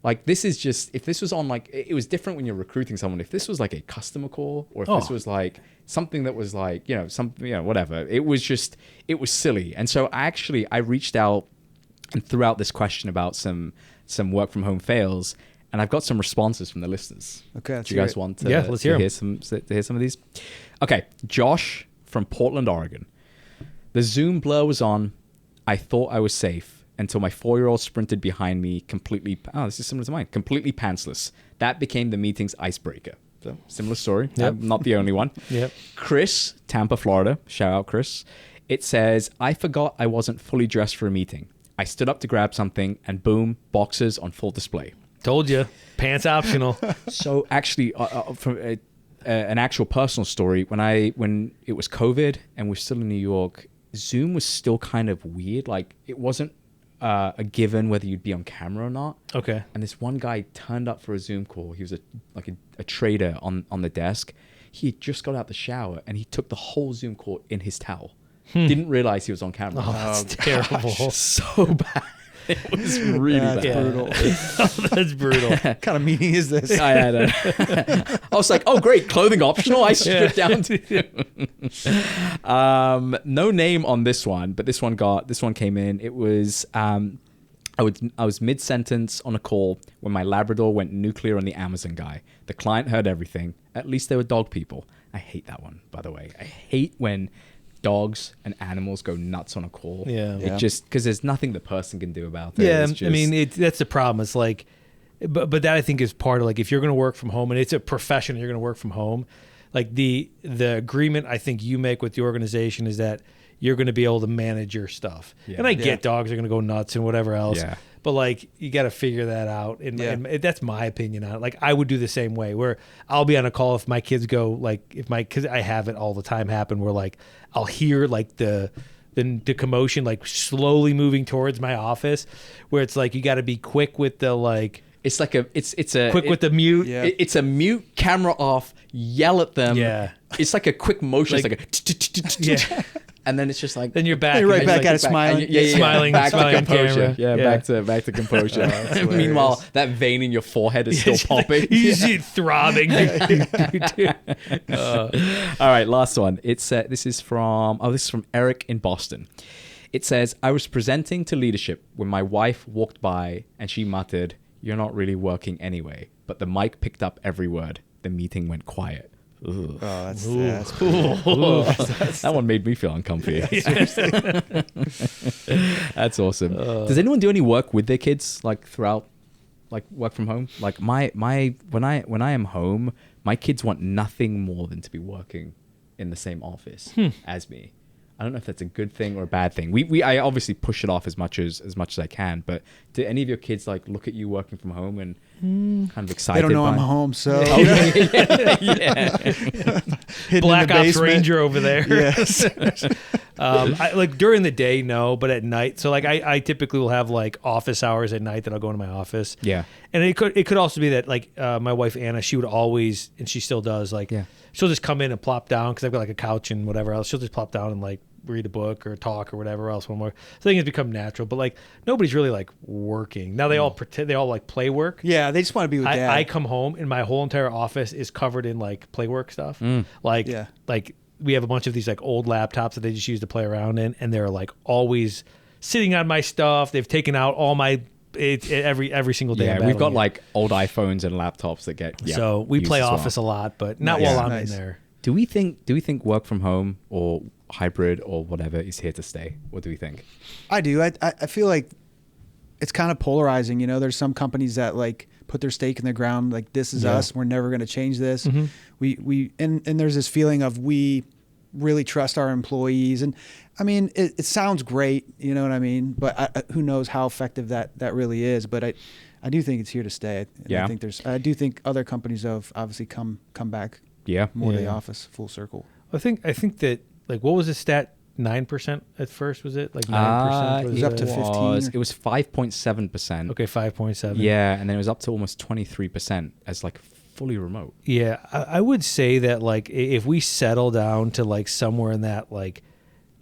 Speaker 1: like this is just, if this was on like, it was different when you're recruiting someone. If this was like a customer call, or if this was like something that was like, whatever. It was silly. And so I reached out and threw out this question about some work from home fails. And I've got some responses from the listeners.
Speaker 2: Okay,
Speaker 1: Do you guys want to,
Speaker 3: let's hear
Speaker 1: hear some of these? Okay, Josh from Portland, Oregon. The Zoom blur was on. I thought I was safe until my 4-year-old sprinted behind me completely. Oh, this is similar to mine. Completely pantsless. That became the meeting's icebreaker. So, similar story.
Speaker 3: Yep.
Speaker 1: I'm not the only one.
Speaker 3: Yep.
Speaker 1: Chris, Tampa, Florida. Shout out, Chris. It says, I forgot I wasn't fully dressed for a meeting. I stood up to grab something and boom, boxers on full display.
Speaker 3: Told you, pants optional.
Speaker 1: So actually, from an actual personal story, when it was COVID and we're still in New York, Zoom was still kind of weird. Like it wasn't a given whether you'd be on camera or not.
Speaker 3: Okay.
Speaker 1: And this one guy turned up for a Zoom call. He was a trader on the desk. He had just got out the shower and he took the whole Zoom call in his towel. Didn't realize he was on camera.
Speaker 3: Oh, that's terrible.
Speaker 1: So bad. It was really bad.
Speaker 2: Brutal.
Speaker 3: That's brutal.
Speaker 2: What kind of meeting is this?
Speaker 1: I was like, oh great, clothing optional. I stripped down to no name on this one, but this one came in. It was I was mid-sentence on a call when my Labrador went nuclear on the Amazon guy. The client heard everything. At least they were dog people. I hate that one, by the way. I hate when dogs and animals go nuts on a call.
Speaker 3: Yeah.
Speaker 1: It just, because there's nothing the person can do about it.
Speaker 3: Yeah,
Speaker 1: It's just,
Speaker 3: I mean, that's the problem. It's like, but that I think is part of like, if you're going to work from home and it's a profession, you're going to work from home, like the agreement I think you make with the organization is that you're going to be able to manage your stuff.
Speaker 1: Yeah.
Speaker 3: And I get dogs are going to go nuts and whatever else.
Speaker 1: Yeah.
Speaker 3: But like, you got to figure that out. And that's my opinion on it. Like, I would do the same way where I'll be on a call if my kids go, like, because I have it all the time happen where like, I'll hear like the commotion, like slowly moving towards my office where it's like, you got to be quick with the like,
Speaker 1: it's like it's a
Speaker 3: quick with the mute.
Speaker 2: Yeah.
Speaker 1: It's a mute, camera off, yell at them.
Speaker 3: Yeah.
Speaker 1: It's like a quick motion. It's
Speaker 3: Like-
Speaker 1: like a
Speaker 3: Yeah.
Speaker 1: and then it's just like
Speaker 3: Then you're back.
Speaker 2: You're right
Speaker 3: and
Speaker 2: back
Speaker 3: like,
Speaker 2: at it, smiling.
Speaker 3: Smiling,
Speaker 1: back
Speaker 3: smiling
Speaker 1: to composure.
Speaker 3: camera.
Speaker 1: Yeah,
Speaker 3: Yeah.
Speaker 1: back to composure.
Speaker 2: hilarious.
Speaker 1: Meanwhile, that vein in your forehead is still popping.
Speaker 3: You see it throbbing.
Speaker 1: All right, last one. It's this is from Eric in Boston. It says, I was presenting to leadership when my wife walked by and she muttered, "You're not really working anyway." But the mic picked up every word. The meeting went quiet. Ugh.
Speaker 2: Oh, that's cool.
Speaker 1: That one made me feel uncomfy. That's awesome. Does anyone do any work with their kids like throughout, like work from home? Like my when I am home, my kids want nothing more than to be working in the same office as me. I don't know if that's a good thing or a bad thing. I obviously push it off as much as I can. But do any of your kids like look at you working from home and kind of excited?
Speaker 2: They don't know
Speaker 1: by
Speaker 2: I'm home, so
Speaker 1: yeah.
Speaker 2: hidden
Speaker 3: Black
Speaker 2: in the
Speaker 3: Ops
Speaker 2: basement.
Speaker 3: Ranger over there.
Speaker 2: Yes.
Speaker 3: I, like during the day, no, but at night. So like I typically will have like office hours at night that I'll go into my office.
Speaker 1: Yeah.
Speaker 3: And it could also be that like my wife Anna, she would always, and she still does, like she'll just come in and plop down because I've got like a couch and whatever else. She'll just plop down and like read a book or talk or whatever else one more. So I think it's become natural, but like nobody's really like working. Now they all pretend, they all like play work.
Speaker 2: Yeah, they just want to be with dad.
Speaker 3: I come home and my whole entire office is covered in like play work stuff. Like we have a bunch of these like old laptops that they just use to play around in, and they're like always sitting on my stuff. They've taken out all my every single day.
Speaker 1: Yeah, we've got like old iPhones and laptops that get
Speaker 3: so we
Speaker 1: used
Speaker 3: play
Speaker 1: as well.
Speaker 3: Office a lot, but not
Speaker 2: Nice.
Speaker 3: while I'm
Speaker 2: Nice.
Speaker 3: in there.
Speaker 1: Do we think work from home or hybrid or whatever is here to stay? What do we think?
Speaker 2: I do. I feel like it's kind of polarizing. You know, there's some companies that like put their stake in the ground, like this is us. We're never going to change this. And there's this feeling of we really trust our employees. And I mean, it sounds great. You know what I mean? But who knows how effective that really is? But I do think it's here to stay. And I do think other companies have obviously come back more to the office full circle.
Speaker 3: I think that like what was the stat? 9% at first, was it like 9%?
Speaker 2: It was up to 15.
Speaker 1: It was 5.7%.
Speaker 3: Okay, 5.7.
Speaker 1: Yeah, and then it was up to almost 23% as like fully remote.
Speaker 3: Yeah, I would say that like if we settle down to like somewhere in that, like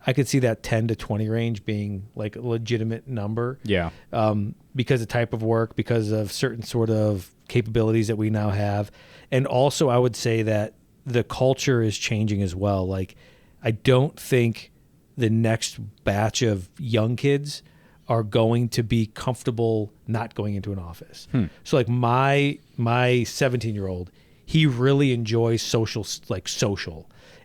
Speaker 3: I could see that 10 to 20 range being like a legitimate number.
Speaker 1: Yeah.
Speaker 3: Because of type of work, because of certain sort of capabilities that we now have. And also I would say that the culture is changing as well. Like I don't think the next batch of young kids are going to be comfortable not going into an office. So like my 17-year-old, he really enjoys social.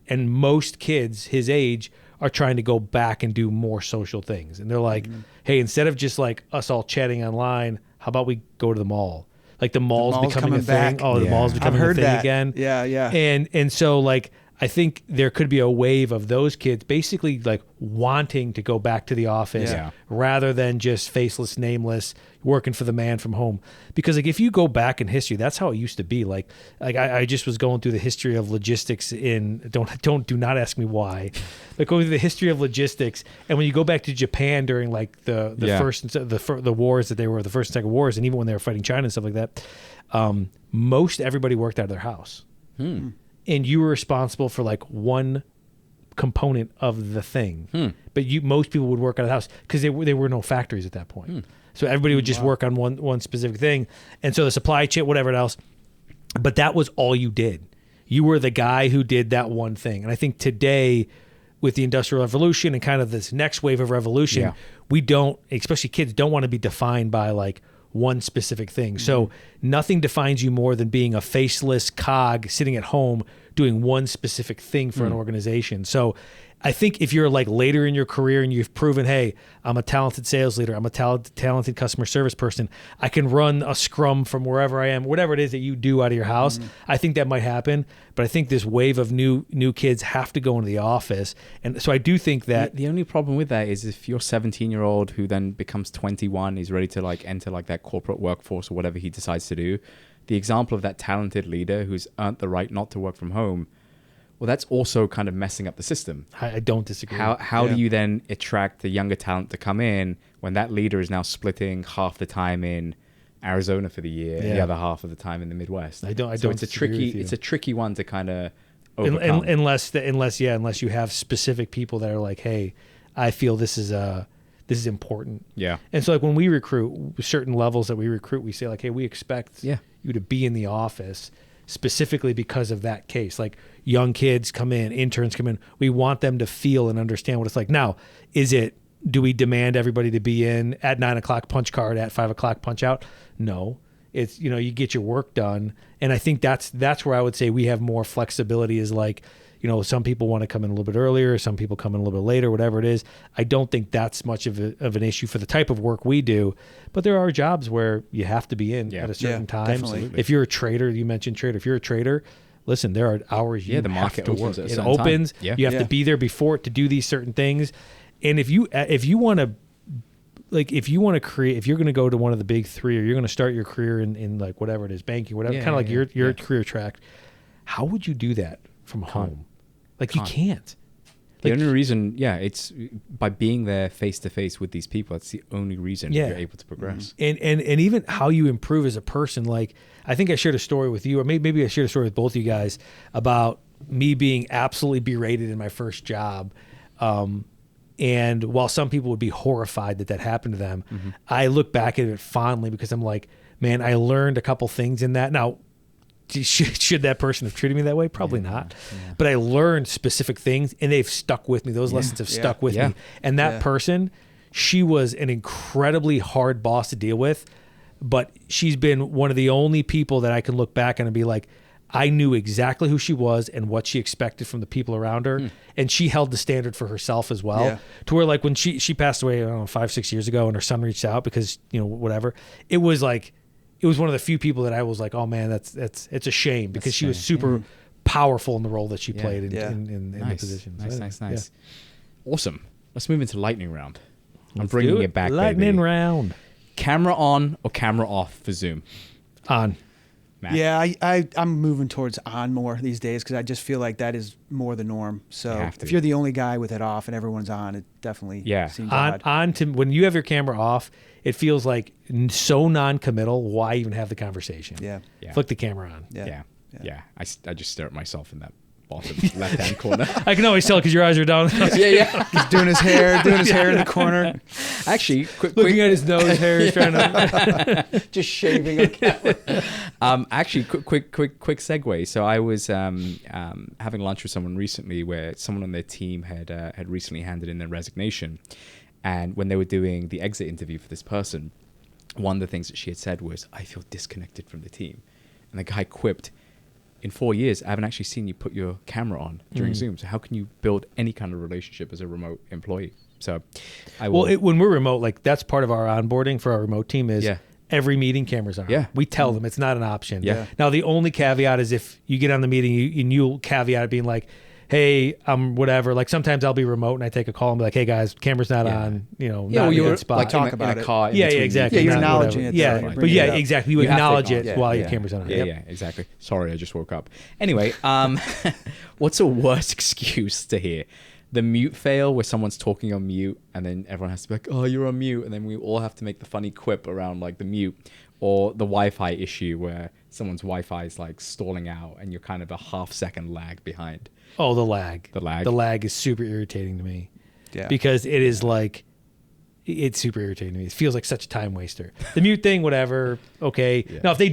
Speaker 3: And most kids his age are trying to go back and do more social things. And they're like, hey, instead of just like us all chatting online, how about we go to the mall? Like the mall's becoming a thing.
Speaker 2: back.
Speaker 3: Oh, the mall's becoming
Speaker 2: I've heard
Speaker 3: a thing
Speaker 2: that
Speaker 3: again.
Speaker 2: Yeah.
Speaker 3: And so like I think there could be a wave of those kids basically like wanting to go back to the office rather than just faceless, nameless, working for the man from home. Because like if you go back in history, that's how it used to be. Like I just was going through the history of logistics do not ask me why. Like going through the history of logistics, and when you go back to Japan during like the wars that they were, the first and second wars, and even when they were fighting China and stuff like that, most everybody worked out of their house. And you were responsible for like one component of the thing, but most people would work out of the house because there were no factories at that point. So everybody would just work on one specific thing, and so the supply chain, whatever else. But that was all you did. You were the guy who did that one thing. And I think today, with the Industrial Revolution and kind of this next wave of revolution, we don't, especially kids, don't want to be defined by like one specific thing. So nothing defines you more than being a faceless cog sitting at home doing one specific thing for an organization. So I think if you're like later in your career and you've proven, hey, I'm a talented sales leader, I'm a talented customer service person, I can run a scrum from wherever I am, whatever it is that you do out of your house, I think that might happen. But I think this wave of new kids have to go into the office. And so I do think that
Speaker 1: the only problem with that is if you're 17-year-old who then becomes 21, he's ready to like enter like that corporate workforce or whatever he decides to do. The example of that talented leader who's earned the right not to work from home, well, that's also kind of messing up the system.
Speaker 3: I don't disagree.
Speaker 1: How do you then attract the younger talent to come in when that leader is now splitting half the time in Arizona for the year, and the other half of the time in the Midwest? It's a tricky one to kind of overcome.
Speaker 3: Unless you have specific people that are like, hey, I feel this is important. Yeah. And so like when we recruit certain levels that we recruit, we say like, hey, we expect you to be in the office specifically because of that case. Like young kids come in, interns come in, we want them to feel and understand what it's like. Now, do we demand everybody to be in at 9 o'clock punch card, at 5 o'clock punch out? No. It's, you get your work done. And I think that's where I would say we have more flexibility, is like, some people want to come in a little bit earlier, some people come in a little bit later, whatever it is. I don't think that's much of an issue for the type of work we do, but there are jobs where you have to be in at a certain time.
Speaker 2: Definitely.
Speaker 3: If you're a trader, you mentioned trader. If you're a trader, listen, there are hours the market have to work. It opens. You have to be there before it to do these certain things. And if you want to create, if you're going to go to one of the big three, or you're going to start your career in like whatever it is, banking, whatever, kind of like your career track, how would you do that from home? Like you can't.
Speaker 1: The only reason, it's by being there face to face with these people. That's the only reason you're able to progress.
Speaker 3: And even how you improve as a person. Like I think I shared a story with you, or maybe I shared a story with both of you guys about me being absolutely berated in my first job. And while some people would be horrified that happened to them, I look back at it fondly because I'm like, man, I learned a couple things in that. Now, should that person have treated me that way? Probably not. Yeah. But I learned specific things, and they've stuck with me. Those lessons have stuck with me. And that person, she was an incredibly hard boss to deal with, but she's been one of the only people that I can look back on and be like, I knew exactly who she was and what she expected from the people around her. And she held the standard for herself as well. To where like when she passed away, I don't know, 5-6 years ago, and her son reached out because, whatever, it was like, it was one of the few people that I was like, oh man, it's a shame, because she was super powerful in the role that she played in the position.
Speaker 1: Nice. Yeah. Awesome. Let's move into lightning round. I'm bringing it back,
Speaker 3: lightning round.
Speaker 1: Camera on or camera off for Zoom?
Speaker 3: On.
Speaker 1: Matt?
Speaker 2: Yeah, I'm moving towards on more these days, because I just feel like that is more the norm. So if you're the only guy with it off and everyone's on, it definitely seems odd.
Speaker 3: On to when you have your camera off, it feels like so non-committal. Why even have the conversation?
Speaker 2: Yeah.
Speaker 3: Flick the camera on.
Speaker 1: Yeah. I just stare at myself in that bottom left-hand corner.
Speaker 3: I can always tell because your eyes are down.
Speaker 2: He's doing his hair in the corner.
Speaker 1: Actually,
Speaker 3: looking at his nose hair, he's trying to
Speaker 2: just shaving on camera.
Speaker 1: Actually, quick segue. So I was having lunch with someone recently, where someone on their team had recently handed in their resignation, and when they were doing the exit interview for this person, one of the things that she had said was, "I feel disconnected from the team," and the guy quipped, in 4 years, I haven't actually seen you put your camera on during Zoom. So how can you build any kind of relationship as a remote employee? So
Speaker 3: when we're remote, like that's part of our onboarding for our remote team is every meeting cameras are on. We tell them it's not an option. Now, the only caveat is if you get on the meeting and you'll caveat it being like, hey, I'm whatever. Like sometimes I'll be remote and I take a call and be like, hey guys, camera's not on. You know,
Speaker 1: Yeah,
Speaker 3: not
Speaker 1: well,
Speaker 3: in a
Speaker 1: you're
Speaker 3: good spot.
Speaker 1: like
Speaker 2: Talk
Speaker 1: in
Speaker 2: about
Speaker 1: a
Speaker 2: it.
Speaker 1: car. in
Speaker 3: Yeah,
Speaker 1: between
Speaker 3: exactly.
Speaker 2: Yeah, you're
Speaker 3: Not
Speaker 2: acknowledging
Speaker 3: whatever.
Speaker 2: it.
Speaker 3: Yeah,
Speaker 2: You're
Speaker 3: but
Speaker 2: bringing
Speaker 3: yeah,
Speaker 2: it up.
Speaker 3: exactly. You
Speaker 1: You have to
Speaker 3: acknowledge it
Speaker 1: acknowledge
Speaker 3: while
Speaker 1: it.
Speaker 3: your camera's on.
Speaker 1: Yeah,
Speaker 3: Yep.
Speaker 1: yeah, exactly. Sorry, I just woke up. Anyway, what's a worse excuse to hear? The mute fail where someone's talking on mute and then everyone has to be like, oh, you're on mute. And then we all have to make the funny quip around like the mute, or the Wi-Fi issue where someone's Wi-Fi is like stalling out and you're kind of a half-second lag behind.
Speaker 3: Oh, the lag.
Speaker 1: The lag?
Speaker 3: The lag is super irritating to me.
Speaker 2: Yeah.
Speaker 3: Because it is like, it's super irritating to me. It feels like such a time waster. The mute thing, whatever. Okay.
Speaker 1: Yeah.
Speaker 3: Now, if they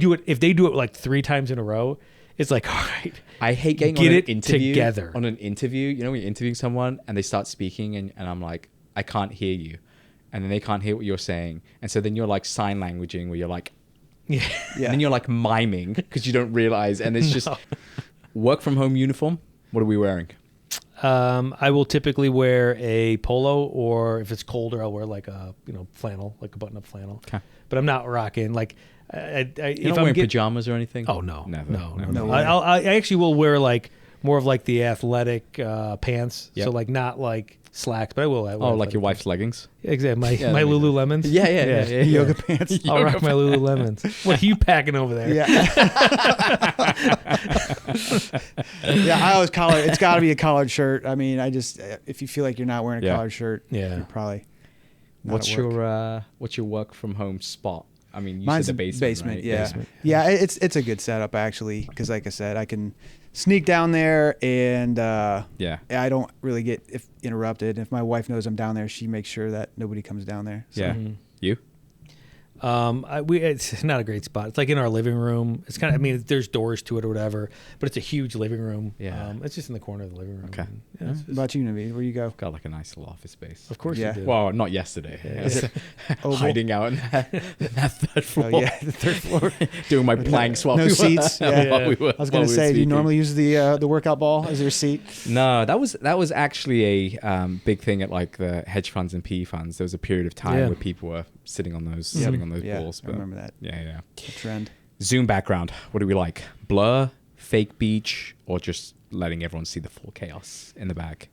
Speaker 3: do it like 3 times in a row, it's like, all right.
Speaker 1: I hate getting
Speaker 3: Get
Speaker 1: on an
Speaker 3: it
Speaker 1: interview.
Speaker 3: together.
Speaker 1: On an interview, you know, when you're interviewing someone and they start speaking and I'm like, I can't hear you. And then they can't hear what you're saying. And so then you're like sign languaging where you're like,
Speaker 3: Yeah.
Speaker 2: Yeah.
Speaker 1: and then you're like miming because you don't realize. And it's just work from home uniform. What are we wearing?
Speaker 3: I will typically wear a polo, or if it's colder, I'll wear like a flannel, like a button-up flannel.
Speaker 1: Okay.
Speaker 3: But I'm not rocking like
Speaker 1: You're
Speaker 3: if
Speaker 1: not
Speaker 3: I'm
Speaker 1: wearing
Speaker 3: getting,
Speaker 1: pajamas or anything?
Speaker 3: oh no,
Speaker 1: Never.
Speaker 3: no.
Speaker 2: No way.
Speaker 3: I actually will wear like more of like the athletic pants,
Speaker 1: Yep.
Speaker 3: so like not like slacks, but I will.
Speaker 1: Oh, like your wife's leggings?
Speaker 3: Exactly. My
Speaker 1: Yeah,
Speaker 3: my
Speaker 1: that makes sense.
Speaker 3: Lululemons.
Speaker 1: Yeah.
Speaker 2: Yoga pants.
Speaker 3: I'll rock my Lululemons. What are you packing over there?
Speaker 2: Yeah. Yeah, I always collar. It's got to be a collared shirt. I mean, I just if you feel like you're not wearing a
Speaker 1: Yeah.
Speaker 2: collared shirt,
Speaker 3: Yeah.
Speaker 2: you're probably. not
Speaker 1: What's
Speaker 2: at work.
Speaker 1: your work from home spot? I mean, you
Speaker 2: Mine's
Speaker 1: said the basement, right?
Speaker 2: Yeah,
Speaker 3: Basement.
Speaker 2: yeah. It's a good setup actually, because like I said, I can sneak down there and
Speaker 1: Yeah.
Speaker 2: I don't really get interrupted. If my wife knows I'm down there, she makes sure that nobody comes down there. So.
Speaker 1: Yeah.
Speaker 3: Mhm.
Speaker 1: You?
Speaker 3: It's not a great spot. It's like in our living room. It's kind of, I mean, there's doors to it or whatever, but it's a huge living room.
Speaker 1: Yeah.
Speaker 3: It's just in the corner of the living room.
Speaker 1: Okay.
Speaker 3: And, yeah, it's
Speaker 2: What
Speaker 3: just-
Speaker 2: about you, Naveed? Where you go?
Speaker 1: Got like a nice little office space.
Speaker 3: of course
Speaker 2: Yeah.
Speaker 3: you do.
Speaker 1: Well, not yesterday.
Speaker 3: Yeah.
Speaker 1: Is it
Speaker 2: Oval?
Speaker 1: hiding out in that third floor?
Speaker 2: Oh yeah, the third floor.
Speaker 1: Doing my planks while
Speaker 2: no
Speaker 1: we were,
Speaker 2: seats. Yeah.
Speaker 1: while we were,
Speaker 2: I was
Speaker 1: while
Speaker 2: gonna
Speaker 1: we were
Speaker 2: say, do you
Speaker 1: speaking.
Speaker 2: normally use the workout ball as your seat?
Speaker 1: No, that was actually a big thing at like the hedge funds and PE funds. There was a period of time
Speaker 3: Yeah.
Speaker 1: where people were sitting on those
Speaker 2: Yeah,
Speaker 1: balls.
Speaker 2: I remember that
Speaker 1: Yeah.
Speaker 2: trend.
Speaker 1: Zoom background. What do we like? Blur, fake beach, or just letting everyone see the full chaos in the back?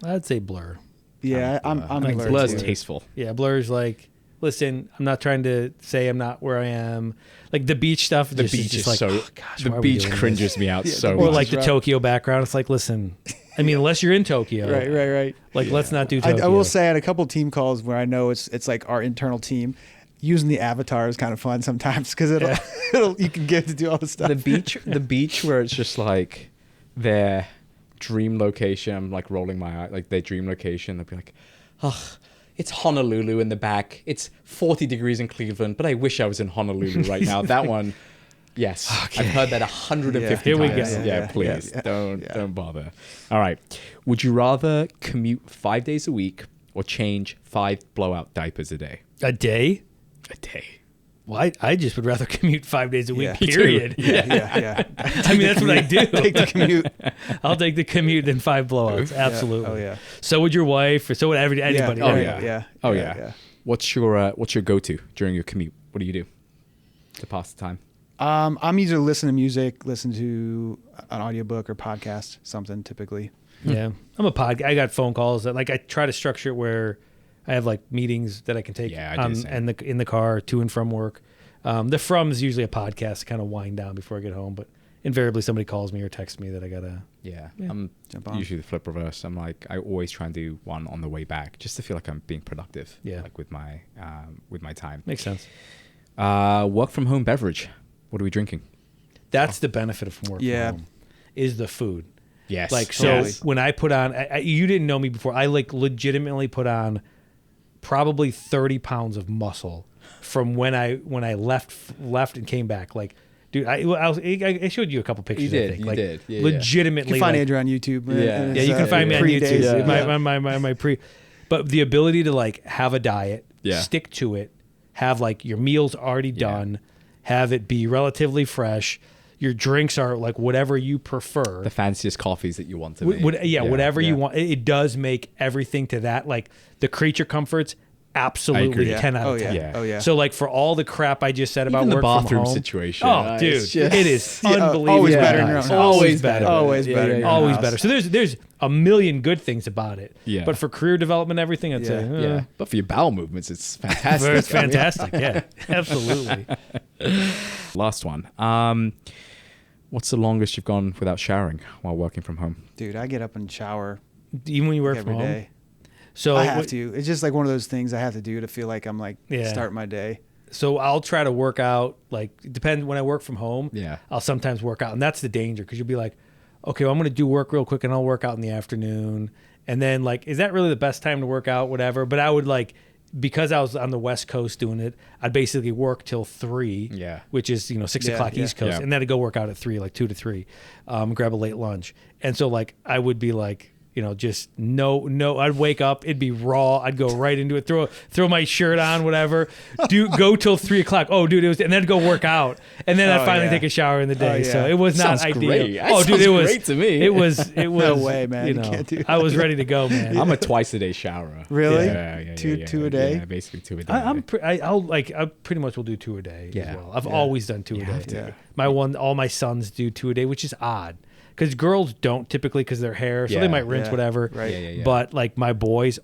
Speaker 3: I'd say blur.
Speaker 2: Yeah, I'm
Speaker 3: Like
Speaker 2: blurred
Speaker 1: Blur's
Speaker 2: too.
Speaker 1: tasteful.
Speaker 3: Yeah, blur's like, listen, I'm not trying to say I'm not where I am. Like the beach stuff.
Speaker 1: The
Speaker 3: just,
Speaker 1: beach
Speaker 3: just
Speaker 1: is
Speaker 3: like,
Speaker 1: so.
Speaker 3: oh, gosh,
Speaker 1: the
Speaker 3: why are we
Speaker 1: beach
Speaker 3: doing this?
Speaker 1: cringes me out
Speaker 2: Yeah,
Speaker 1: so
Speaker 2: the
Speaker 3: Or
Speaker 1: much.
Speaker 2: beach
Speaker 3: like
Speaker 2: is
Speaker 3: the
Speaker 2: rough.
Speaker 3: Tokyo background. It's like, listen, I mean, unless you're in Tokyo,
Speaker 2: Right.
Speaker 3: Like, let's not do
Speaker 2: I
Speaker 3: Tokyo.
Speaker 2: will say at a couple team calls where I know it's like our internal team, using the avatar is kind of fun sometimes because you can get to do all the stuff.
Speaker 1: the beach where it's just like their dream location. I'm like rolling my eye, like their dream location. They'll be like, oh, it's Honolulu in the back. It's 40 degrees in Cleveland, but I wish I was in Honolulu right now. That one, yes, I've heard that 150
Speaker 2: Yeah.
Speaker 3: Here we go.
Speaker 1: times. Yeah,
Speaker 2: Yeah,
Speaker 1: please
Speaker 2: yeah.
Speaker 1: don't bother. All right, would you rather commute 5 days a week or change 5 blowout diapers a day?
Speaker 3: A day?
Speaker 1: A day.
Speaker 3: Well, I just would rather commute 5 days a week,
Speaker 2: Yeah.
Speaker 3: period.
Speaker 2: yeah.
Speaker 3: I mean, that's what I do.
Speaker 2: Take the commute.
Speaker 3: I'll take the commute than 5 blowouts. Absolutely.
Speaker 2: Oh yeah.
Speaker 3: So would your wife, or so would anybody.
Speaker 2: Yeah.
Speaker 3: Right?
Speaker 1: Oh, yeah.
Speaker 2: Yeah.
Speaker 1: Oh yeah. What's your go-to during your commute? What do you do to pass the time?
Speaker 2: I'm either listen to music, listen to an audiobook or podcast, something typically.
Speaker 3: Yeah. I'm a I got phone calls that like I try to structure it where I have like meetings that I can take
Speaker 1: Yeah, I do the same.
Speaker 3: and in the car to and from work. The from is usually a podcast to kind of wind down before I get home, but invariably somebody calls me or texts me that I gotta.
Speaker 1: Yeah,
Speaker 3: Yeah.
Speaker 1: I'm
Speaker 2: Jump on.
Speaker 1: usually the flip reverse. I'm like, I always try and do one on the way back just to feel like I'm being productive.
Speaker 3: Yeah.
Speaker 1: Like with my time.
Speaker 3: Makes sense.
Speaker 1: Work from home beverage. What are we drinking?
Speaker 3: That's the benefit of from work
Speaker 2: Yeah.
Speaker 3: from home, is the food.
Speaker 1: Yes.
Speaker 3: Like so,
Speaker 2: Totally.
Speaker 3: when I put on, you didn't know me before. I like legitimately put on probably 30 pounds of muscle from when I left and came back. Like, dude, I showed you a couple pictures.
Speaker 1: You did,
Speaker 3: I think.
Speaker 1: you
Speaker 3: like,
Speaker 1: did. Yeah, yeah.
Speaker 3: legitimately.
Speaker 2: You can find
Speaker 3: like,
Speaker 2: Andrew on YouTube.
Speaker 1: Yeah.
Speaker 2: and
Speaker 3: Yeah,
Speaker 2: his,
Speaker 3: you can find me on
Speaker 2: pre-days.
Speaker 3: YouTube.
Speaker 1: Yeah.
Speaker 3: My pre, but the ability to like have a diet,
Speaker 1: Yeah.
Speaker 3: stick to it, have like your meals already done, have it be relatively fresh. Your drinks are like whatever you prefer.
Speaker 1: The fanciest coffees that you want to make.
Speaker 3: Whatever you want. It does make everything to that. Like the creature comforts absolutely
Speaker 1: agree.
Speaker 3: 10 out of 10.
Speaker 1: Yeah.
Speaker 2: Oh yeah.
Speaker 3: So like for all the crap I just said about
Speaker 1: Even the
Speaker 3: work from
Speaker 1: bathroom
Speaker 3: home,
Speaker 1: situation.
Speaker 3: Oh, dude,
Speaker 1: it's just-
Speaker 3: it is
Speaker 2: Yeah,
Speaker 3: unbelievable.
Speaker 2: always better in your own house.
Speaker 3: Always better.
Speaker 2: Always better in your own
Speaker 3: Always
Speaker 2: house.
Speaker 3: better. So there's a million good things about it.
Speaker 1: Yeah.
Speaker 3: But for career development, everything, I'd say,
Speaker 1: Yeah, but for your bowel movements, it's fantastic.
Speaker 3: it's fantastic. Yeah, absolutely.
Speaker 1: Last one. What's the longest you've gone without showering while working from home?
Speaker 2: Dude, I get up and shower
Speaker 3: Even when you work
Speaker 2: every
Speaker 3: from home.
Speaker 2: day.
Speaker 3: So
Speaker 2: I have to. It's just like one of those things I have to do to feel like I'm like
Speaker 3: Yeah.
Speaker 2: start my day.
Speaker 3: So I'll try to work out. Like depend when I work from home.
Speaker 1: Yeah.
Speaker 3: I'll sometimes work out, and that's the danger because you'll be like, okay, well, I'm going to do work real quick, and I'll work out in the afternoon, and then like, is that really the best time to work out? Whatever. But I would like, because I was on the West Coast doing it, I'd basically work till 3.
Speaker 1: Yeah.
Speaker 3: Which is 6
Speaker 2: Yeah,
Speaker 3: o'clock
Speaker 2: yeah.
Speaker 3: East Coast,
Speaker 1: Yeah.
Speaker 3: and then I'd go work out at 3, like 2 to 3, grab a late lunch, and so like I would be like. Just no. I'd wake up, it'd be raw. I'd go right into it, throw my shirt on, whatever. Go till 3 o'clock. Oh, dude, and then go work out, and then I'd finally
Speaker 2: yeah.
Speaker 3: take a shower in the day.
Speaker 2: Oh, yeah.
Speaker 3: So it was not
Speaker 1: Sounds
Speaker 3: ideal.
Speaker 1: great. That
Speaker 3: Oh, dude,
Speaker 1: sounds
Speaker 3: it was
Speaker 1: great to me.
Speaker 3: It was.
Speaker 2: No way, man. You can't do
Speaker 3: I was ready to go, man.
Speaker 1: I'm a twice a day showerer.
Speaker 2: Really?
Speaker 1: Yeah.
Speaker 2: Two a day?
Speaker 1: Yeah, basically 2 a day.
Speaker 3: I pretty much will do 2 a day
Speaker 1: Yeah.
Speaker 3: as well. I've
Speaker 2: Yeah.
Speaker 3: always done 2
Speaker 1: You
Speaker 3: a
Speaker 1: have
Speaker 3: day.
Speaker 1: to.
Speaker 3: All my sons do 2 a day, which is odd because girls don't typically because their hair, so
Speaker 1: Yeah.
Speaker 3: they might rinse
Speaker 2: Yeah.
Speaker 3: whatever.
Speaker 2: Right.
Speaker 1: Yeah.
Speaker 3: But like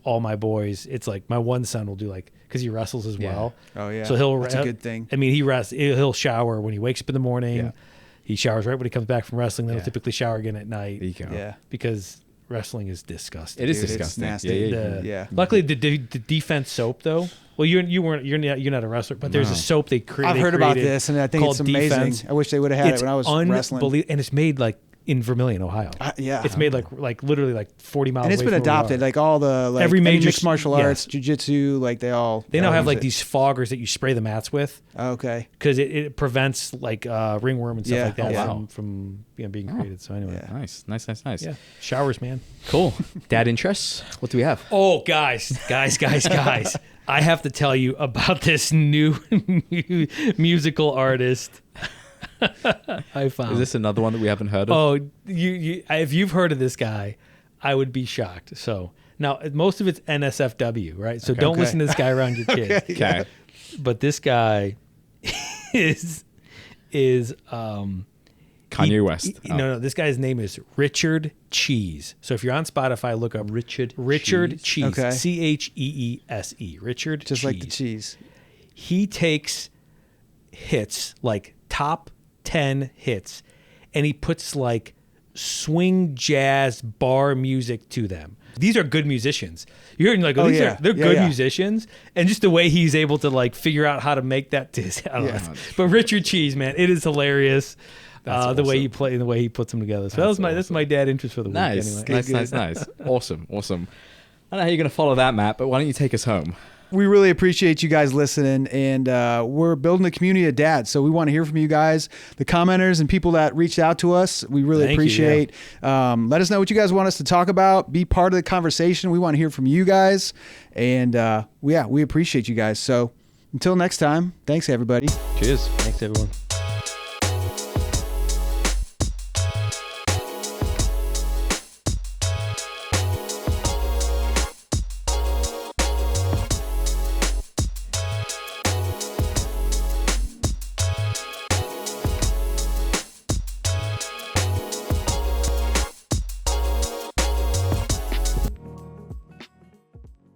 Speaker 3: all my boys, it's like my one son will do like because he wrestles as
Speaker 1: Yeah.
Speaker 3: well.
Speaker 2: Oh yeah.
Speaker 3: So
Speaker 2: That's a good thing.
Speaker 3: I mean, he'll shower when he wakes up in the morning.
Speaker 1: Yeah.
Speaker 3: He showers right when he comes back from wrestling. Then
Speaker 1: Yeah.
Speaker 3: he'll typically shower again at night.
Speaker 1: There you go.
Speaker 2: Yeah.
Speaker 3: Because wrestling is disgusting.
Speaker 1: It is
Speaker 2: Dude, it's
Speaker 1: disgusting.
Speaker 2: nasty. Yeah.
Speaker 3: Luckily, the defense soap though. Well, you're not a wrestler, but there's
Speaker 1: No.
Speaker 3: a soap they created.
Speaker 2: I've heard about this, and I think it's
Speaker 3: called
Speaker 2: amazing.
Speaker 3: Defense.
Speaker 2: I wish they would have had it when I was wrestling.
Speaker 3: And it's made like in Vermillion, Ohio.
Speaker 2: Yeah.
Speaker 3: It's made like literally like 40 miles.
Speaker 2: And it's
Speaker 3: away
Speaker 2: been
Speaker 3: from where we
Speaker 2: adopted.
Speaker 3: are.
Speaker 2: Like all the
Speaker 3: Every
Speaker 2: any
Speaker 3: major
Speaker 2: mixed martial
Speaker 3: yeah.
Speaker 2: arts, jiu-jitsu, like they all.
Speaker 3: They now have
Speaker 2: use
Speaker 3: like
Speaker 2: it.
Speaker 3: these foggers that you spray the mats with
Speaker 2: Okay.
Speaker 3: because it prevents like ringworm and stuff
Speaker 2: Yeah.
Speaker 3: like that
Speaker 1: Oh, wow.
Speaker 3: from being created. So anyway,
Speaker 2: Yeah.
Speaker 1: Nice.
Speaker 3: yeah, showers, man.
Speaker 1: Cool. Dad interests? What do we have?
Speaker 3: Oh, guys. I have to tell you about this new musical artist I found.
Speaker 1: Is this another one that we haven't heard of?
Speaker 3: Oh, if you've heard of this guy, I would be shocked. So now most of it's NSFW, right? So don't
Speaker 2: Okay.
Speaker 3: listen to this guy around your kids.
Speaker 1: Okay.
Speaker 3: But this guy is
Speaker 1: Kanye West. Oh.
Speaker 3: No, this guy's name is Richard Cheese. So if you're on Spotify, look up Richard Cheese.
Speaker 2: Okay.
Speaker 3: Cheese. Richard
Speaker 2: Just
Speaker 3: Cheese.
Speaker 2: like the cheese.
Speaker 3: He takes hits, like top 10 hits, and he puts like swing jazz bar music to them. These are good musicians. You're like,
Speaker 2: Oh,
Speaker 3: they're
Speaker 2: yeah.
Speaker 3: good
Speaker 2: Yeah.
Speaker 3: musicians, and just the way he's able to like figure out how to make that. I don't
Speaker 2: Yeah.
Speaker 3: know. But Richard Cheese, man, it is hilarious.
Speaker 1: That's
Speaker 3: The way
Speaker 1: awesome.
Speaker 3: he play, the way he puts them together. So
Speaker 1: That's
Speaker 3: that's my dad interest for the
Speaker 1: Nice.
Speaker 3: week. Anyway.
Speaker 1: Nice. Awesome. I don't know how you're going to follow that, Matt, but why don't you take us home?
Speaker 2: We really appreciate you guys listening, and we're building a community of dads. So we want to hear from you guys, the commenters and people that reached out to us. We really
Speaker 3: Thank you,
Speaker 2: appreciate. Let us know what you guys want us to talk about. Be part of the conversation. We want to hear from you guys, and we appreciate you guys. So until next time, thanks everybody.
Speaker 1: Cheers.
Speaker 3: Thanks, everyone.